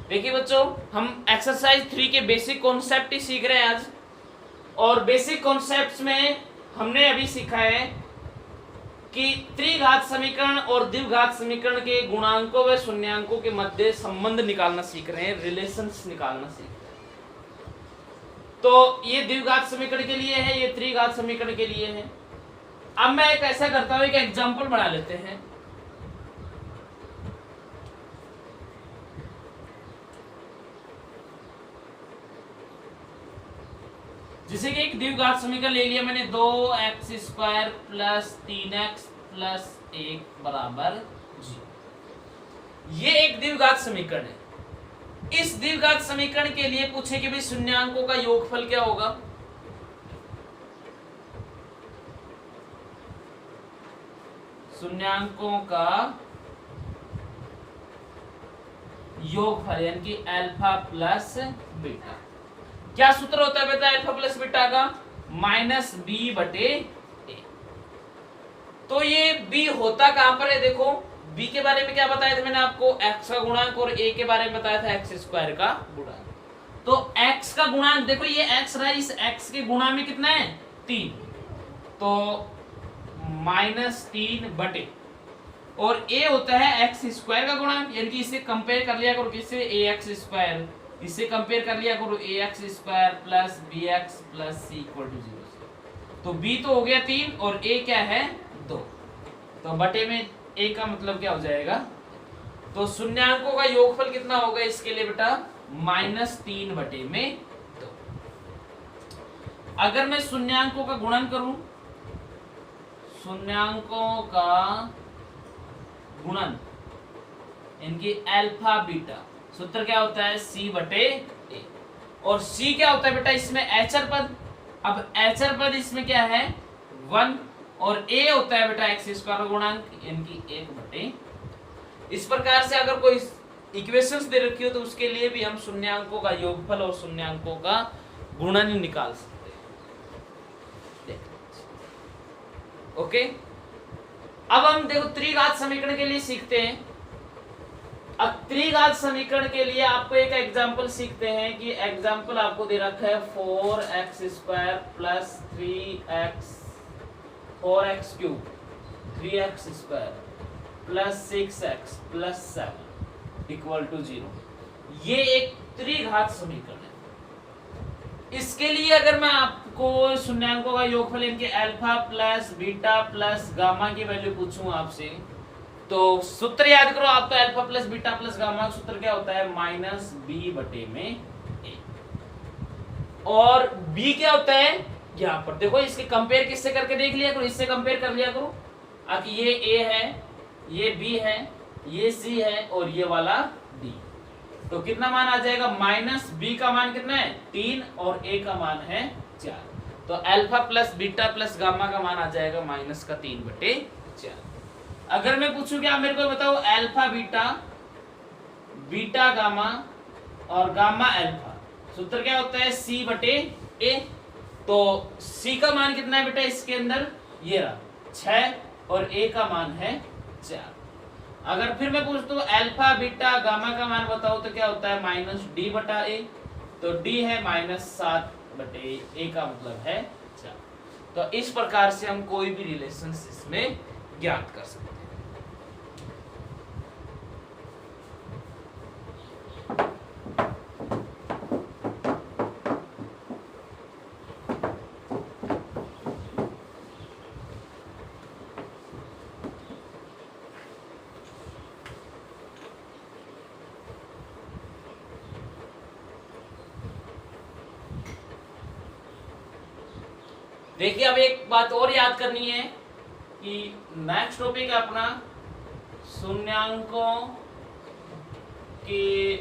देखिए बच्चों, हम एक्सरसाइज 3 के बेसिक कॉन्सेप्ट ही सीख रहे हैं आज। और बेसिक कॉन्सेप्ट्स में हमने अभी सीखा है कि त्रिघात समीकरण और द्विघात समीकरण के गुणांकों व शून्यांकों के मध्य संबंध निकालना सीख रहे हैं, रिलेशंस निकालना सीख रहे हैं। तो ये द्विघात समीकरण के लिए है, ये त्रिघात समीकरण के लिए है। अब मैं एक ऐसा करता हूं, एक एग्जांपल बना लेते हैं। जैसे कि एक द्विघात समीकरण ले लिया मैंने, 2x² प्लस 3x प्लस 1 बराबर 0। ये एक द्विघात समीकरण है। इस द्विघात समीकरण के लिए पूछे कि भाई शून्यांकों का योगफल क्या होगा। शून्यांकों का योगफल यानी कि अल्फा प्लस बीटा। क्या सूत्र होता है बेटा अल्फा प्लस बीटा का? -b/a। तो ये b होता कहां पर है? देखो b के बारे में क्या बताया था मैंने आपको, x का गुणांक, और a के बारे में बताया था x² का गुणांक। तो x का गुणांक देखो, ये x रहा, इस x के गुणा में कितना है? 3। तो -3/, और a होता है x² का गुणांक, यानी कि इसे कंपेयर कर लिया करो किससे? ax²। इसे कंपेयर कर लिया करो ax² plus bx plus c = 0। तो b तो हो गया 3 और a क्या है? 2। तो बटे में a का मतलब क्या हो जाएगा? तो शून्यांकों का योगफल कितना होगा इसके लिए बेटा? -3/2। अगर मैं शून्यांकों का गुणन करूं, शून्यांकों का गुणन इनकी अल्फा बीटा, सूत्र क्या होता है? c/a। और c क्या होता है बेटा? इसमें एचर पद। अब एचर पद इसमें क्या है? 1, और a होता है बेटा x² का गुणांक यानी कि 1/। इस प्रकार से अगर कोई इक्वेशंस दे रखी हो तो उसके लिए भी हम शून्यांकों का योगफल और शून्यांकों का गुणन निकाल सकते हैं। ओके, अब हम देखो त्रिघात समीकरण के लिए सीखते हैं। अब त्रिघात समीकरण के लिए आपको एक एग्जांपल सीखते हैं कि एग्जांपल आपको दे रखा है 4x² plus 4x³ 3x² plus 6x plus 7 = 0। ये एक त्रिघात समीकरण है। इसके लिए अगर मैं आपको शून्यांकों का योगफल इनके alpha plus beta plus gamma की वैल्यू पूछूं आपसे, तो सूत्र याद करो आपका, alpha plus beta plus gamma का सूत्र क्या होता है? -b/a। और b क्या होता है? यहाँ पर देखो, इसके कंपेयर किससे करके देख लिया करो, इससे कंपेयर कर लिया करो। अब ये a है, ये b है, ये c है और ये वाला d। तो कितना मान आ जाएगा? -b का मान कितना है? 3 और a का मान है 4। तो alpha plus beta plus gamma का मान आ जाएगा -3/4। अगर मैं पूछूं कि आप मेरे को बताओ अल्फा बीटा, बीटा गामा और गामा अल्फा, सूत्र क्या होता है? c/a। तो c का मान कितना है बेटा इसके अंदर? ये रहा 6 और a का मान है 4। अगर फिर मैं पूछता हूँ अल्फा बीटा गामा का मान बताओ तो क्या होता है? -d/a। तो d है -7/a का मतलब है 4। तो इस प्रकार से हम कोई भी रिलेशन इसमें ज्ञात कर सकते हैं। देखिए, अब एक बात और याद करनी है कि नेक्स्ट टॉपिक है अपना शून्यांकों के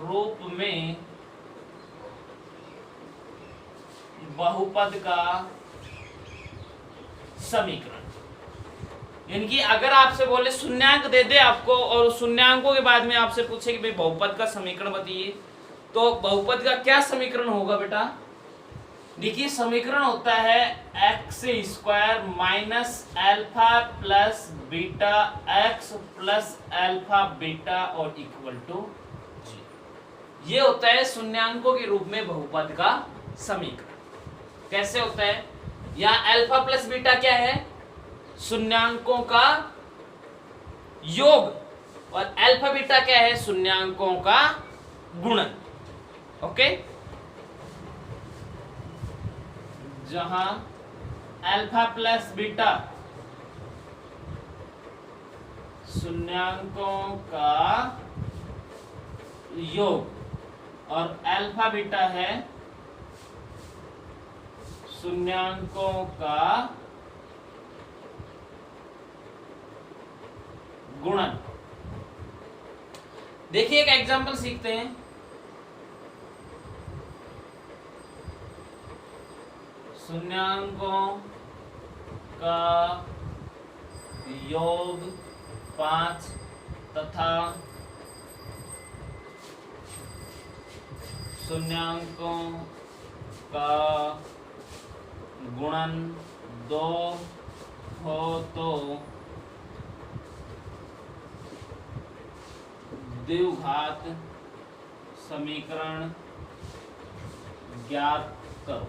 रूप में बहुपद का समीकरण। यानी कि अगर आपसे बोले शून्यांक दे दे आपको और शून्यांकों के बाद में आपसे पूछे कि भाई बहुपद का समीकरण बताइए, तो बहुपद का क्या समीकरण होगा बेटा? देखिए, समीकरण होता है x² minus alpha plus beta x plus alpha beta और इक्वल टू 0। ये होता है शून्यांकों के रूप में बहुपद का समीकरण। कैसे होता है? यहाँ अल्फा प्लस बीटा क्या है? शून्यांकों का योग और अल्फा बीटा क्या है? शून्यांकों का गुणन। ओके, जहां अल्फा प्लस बीटा शून्यांकों का योग और अल्फा बीटा है शून्यांकों का गुणन। देखिए एक एग्जांपल सीखते हैं। शून्यांकों का योग 5 तथा शून्यांकों का गुणन 2 हो तो द्विघात समीकरण ज्ञात करो।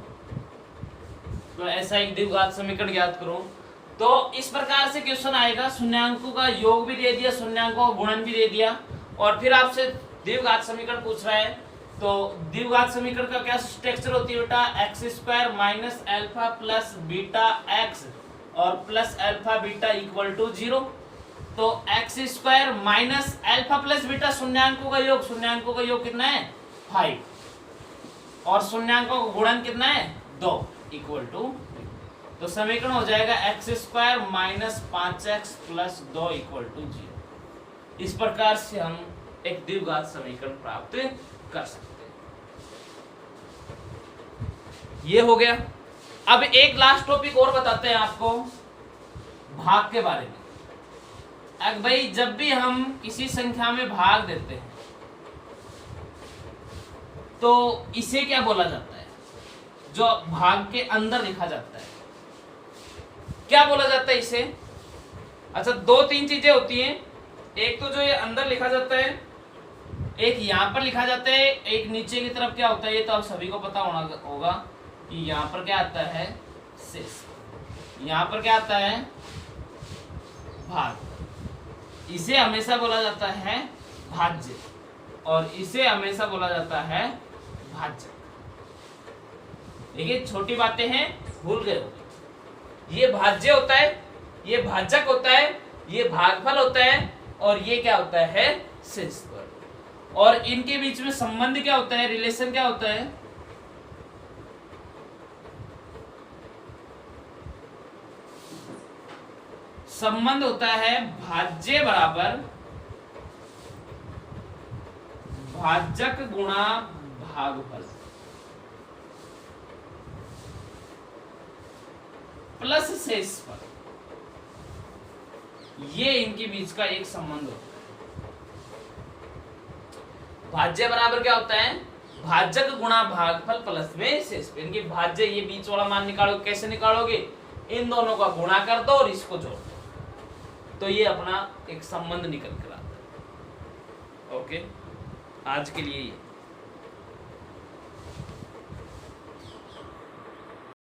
तो ऐसा एक द्विघात समीकरण ज्ञात करो। तो इस प्रकार से क्वेश्चन आएगा, शून्यांकों का योग भी दे दिया, शून्यांकों का गुणन भी दे दिया, और फिर आपसे द्विघात समीकरण पूछ रहा है। तो द्विघात समीकरण का क्या स्ट्रक्चर होती है बेटा? X square minus alpha plus beta X और plus alpha beta equal to 0। तो X square minus alpha plus beta शून्यांकों का योग, शून्यांकों का योग कितना है? 5, और शून्यांकों का गुणन कितना है? 2 इक्वल टू। तो समीकरण हो जाएगा x square minus 5x plus 2 equal to 0। इस प्रकार से हम एक द्विघात समीकरण प्राप्त कर सकते हैं। ये हो गया। अब एक लास्ट टॉपिक और बताते हैं आपको, भाग के बारे में। अब भाई जब भी हम किसी संख्या में भाग देते हैं तो इसे क्या बोला जाता है? जो भाग के अंदर लिखा जाता है क्या बोला जाता है इसे? अच्छा, 2-3 चीजें होती हैं। एक तो जो ये अंदर लिखा जाता है, एक यहाँ पर लिखा जाता है, एक नीचे की तरफ क्या होता है, ये तो आप सभी को पता होगा कि यहाँ पर क्या आता है? शेष। यहाँ पर क्या आता है? भाग। इसे हमेशा बोला जाता है भाज्य, और इसे हमेशा बोला जाता है भाज्य। देखिए छोटी बातें हैं, भूल गए हो। ये भाज्य होता है, ये भाजक होता है, ये भागफल होता है, और ये क्या होता है? शेष वर्ग। और इनके बीच में संबंध क्या होता है? रिलेशन क्या होता है? संबंध होता है भाज्य बराबर भाजक गुणा भागफल प्लस शेषफल। ये इनके बीच का एक संबंध होता है। भाज्य बराबर क्या होता है? भाजक गुणा भागफल प्लस में शेषफल। इनके भाज्य, ये बीच वाला मान निकालो। कैसे निकालोगे? इन दोनों का गुणा कर दो और इसको जोड़ दो, तो ये अपना एक संबंध निकल कर आता है। ओके, आज के लिए